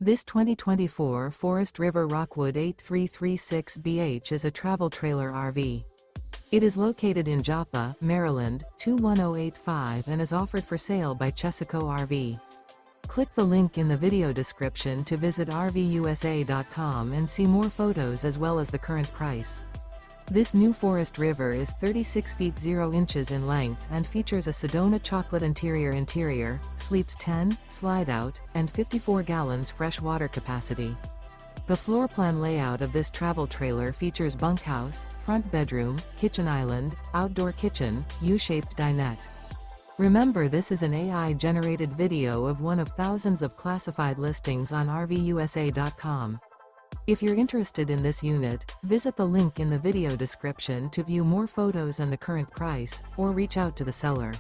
This 2024 Forest River Rockwood 8336BH is a travel trailer RV. It is located in Joppa, Maryland, 21085 and is offered for sale by Chesaco RV. Click the link in the video description to visit RVUSA.com and see more photos as well as the current price. This new Forest River is 36 feet 0 inches in length and features a Sedona Chocolate Interior, sleeps 10, Slideout, and 54 gallons fresh water capacity. The floor plan layout of this travel trailer features bunkhouse, front bedroom, kitchen island, outdoor kitchen, U-shaped dinette. Remember, this is an AI-generated video of one of thousands of classified listings on RVUSA.com. If you're interested in this unit, visit the link in the video description to view more photos and the current price, or reach out to the seller.